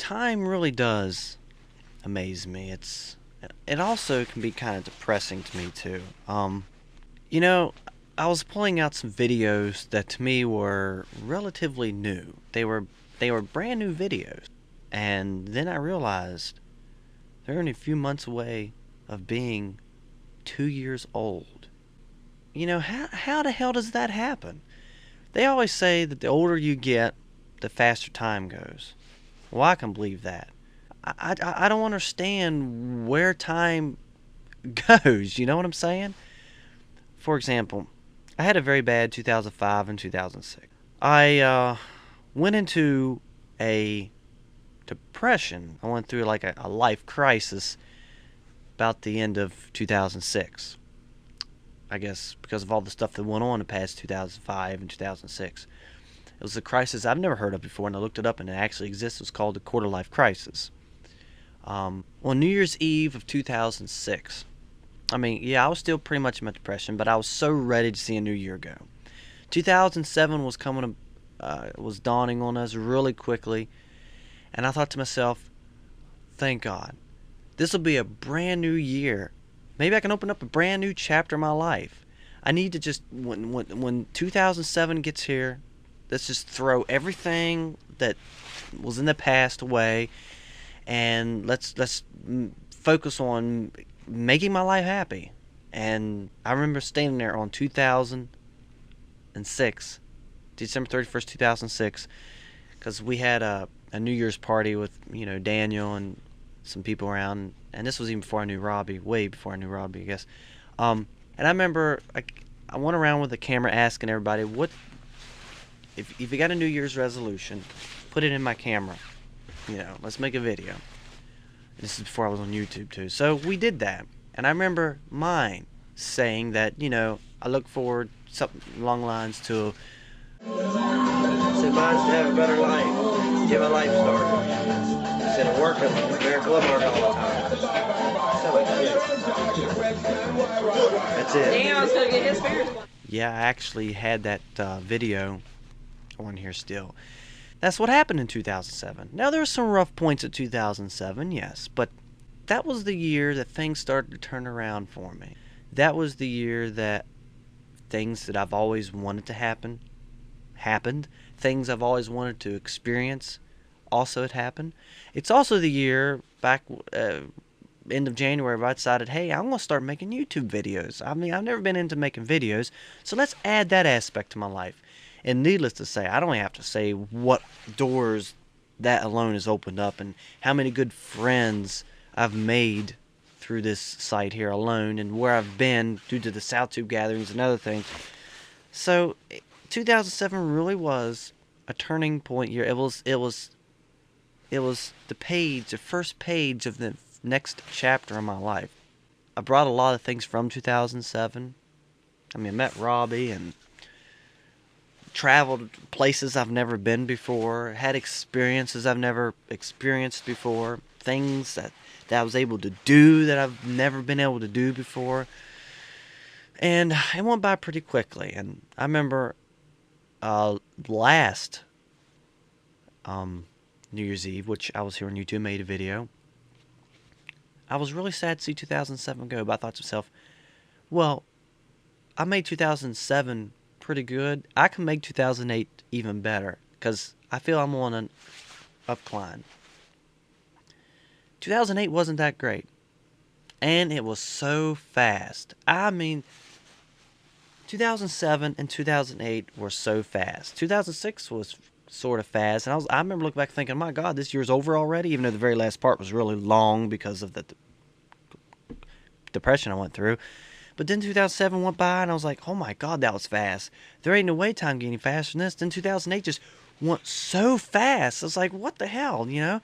time really does amaze me. It also can be kind of depressing to me too. You know, I was pulling out some videos that to me were relatively new. They were brand new videos. And then I realized they're only a few months away of being 2 years old. How the hell does that happen? They always say that the older you get, the faster time goes. Well, I can believe that. I don't understand where time goes. You know what I'm saying? For example, I had a very bad 2005 and 2006. I went into a depression. I went through like a life crisis about the end of 2006. I guess because of all the stuff that went on in the past 2005 and 2006. It was a crisis I've never heard of before, and I looked it up, and it actually exists. It was called the quarter life crisis. On New Year's Eve of 2006, I mean, yeah, I was still pretty much in my depression, but I was so ready to see a new year go. 2007 was was dawning on us really quickly, and I thought to myself, thank God, this will be a brand new year. Maybe I can open up a brand new chapter in my life. I need to just, when 2007 gets here, let's just throw everything that was in the past away, and let's focus on making my life happy. And I remember standing there on 2006, December 31st, 2006, because we had a New Year's party with Daniel and some people around, and this was even before I knew Robbie, way before I knew Robbie, I guess. And I remember I went around with the camera asking everybody, what if you got a New Year's resolution, put it in my camera. Let's make a video. This is before I was on YouTube too. So we did that. And I remember mine saying that, I look forward something along the lines to mine's to have a better life. Get my life started. Instead of working American Club Mark all the time. That's it. Damn, I was gonna get his fingers. Yeah, I actually had that video on here still. That's what happened in 2007. Now, there were some rough points at 2007, yes, but that was the year that things started to turn around for me. That was the year that things that I've always wanted to happen happened. Things I've always wanted to experience also had happened. It's also the year back end of January where I decided, hey, I'm going to start making YouTube videos. I mean, I've never been into making videos, so let's add that aspect to my life. And needless to say, I don't have to say what doors that alone has opened up and how many good friends I've made through this site here alone and where I've been due to the SouthTube gatherings and other things. So 2007 really was a turning point year. It was the first page of the next chapter of my life. I brought a lot of things from 2007. I mean, I met Robbie and traveled places I've never been before, had experiences I've never experienced before, things that I was able to do that I've never been able to do before. And it went by pretty quickly. And I remember last New Year's Eve, which I was here on YouTube, made a video. I was really sad to see 2007 go, but I thought to myself, well, I made 2007 pretty good. I can make 2008 even better because I feel I'm on an upcline. 2008 wasn't that great, and it was so fast. I mean, 2007 and 2008 were so fast. 2006 was sort of fast, and I remember looking back thinking, my God, this year's over already, even though the very last part was really long because of the depression I went through. But then 2007 went by, and I was like, oh my God, that was fast. There ain't no way time getting faster than this. Then 2008 just went so fast. I was like, what the hell, And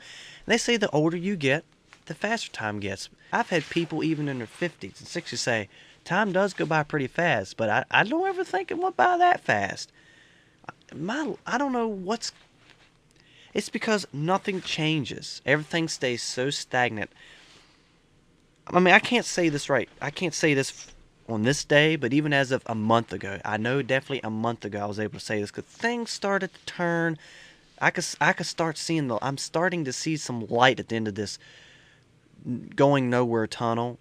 they say the older you get, the faster time gets. I've had people even in their 50s and 60s say, time does go by pretty fast, but I don't ever think it went by that fast. I don't know what's... It's because nothing changes. Everything stays so stagnant. I mean, I can't say this right. I can't say this on this day, but even as of a month ago, I know definitely a month ago I was able to say this because things started to turn I could start seeing I'm starting to see some light at the end of this going nowhere tunnel.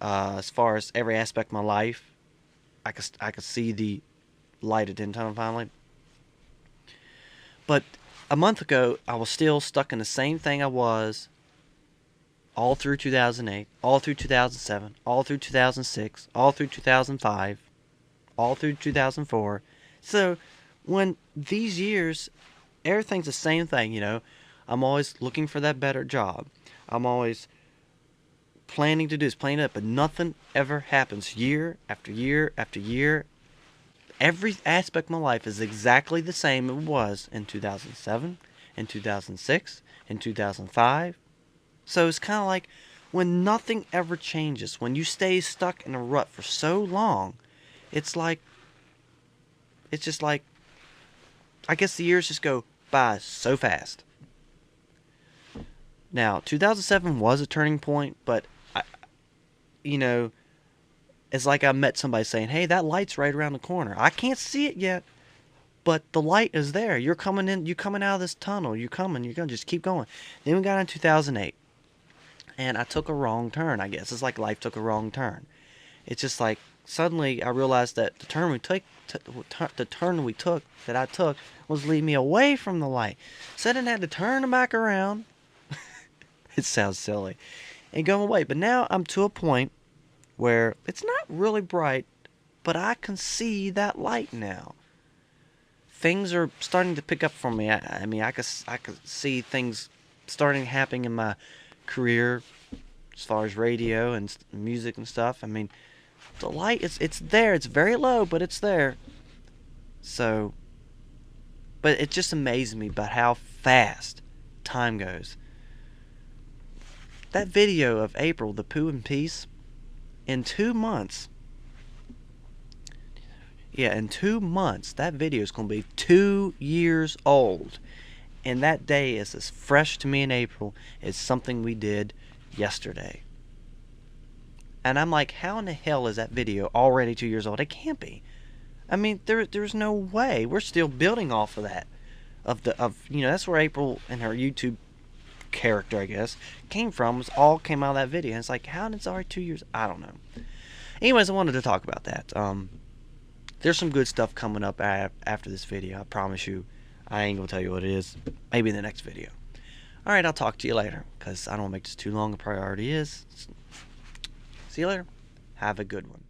As far as every aspect of my life, I could see the light at the end of the tunnel finally. But a month ago, I was still stuck in the same thing I was all through 2008, all through 2007, all through 2006, all through 2005, all through 2004. So when these years, everything's the same thing, I'm always looking for that better job. I'm always planning to do this, planning it, but nothing ever happens year after year after year. Every aspect of my life is exactly the same it was in 2007, in 2006, in 2005. So it's kind of like when nothing ever changes, when you stay stuck in a rut for so long, it's like, it's just like, I guess the years just go by so fast. Now, 2007 was a turning point, but, you know, it's like I met somebody saying, hey, that light's right around the corner. I can't see it yet, but the light is there. You're coming out of this tunnel. You're going to just keep going. Then we got in 2008, and I took a wrong turn, I guess. It's like life took a wrong turn. It's just like, suddenly I realized that the turn that I took was leading me away from the light. So I didn't have to turn back around. It sounds silly. And go away. But now I'm to a point where it's not really bright, but I can see that light now. Things are starting to pick up for me. I mean, I could see things starting happening in my career as far as radio and music and stuff. I mean, the light it's there. It's very low, but it's there. So, but it just amazes me about how fast time goes. That video of April, the Pooh and Peace, in 2 months. Yeah, in 2 months, that video is going to be 2 years old. And that day is as fresh to me in April as something we did yesterday. And I'm like, how in the hell is that video already 2 years old? It can't be. I mean, there's no way. We're still building off of that. That's where April and her YouTube character, I guess, came from. Came out of that video. And it's like, how did it's already 2 years? I don't know. Anyways, I wanted to talk about that. There's some good stuff coming up after this video. I promise you. I ain't gonna tell you what it is. Maybe in the next video. Alright, I'll talk to you later, because I don't want to make this too long. A priority is. See you later. Have a good one.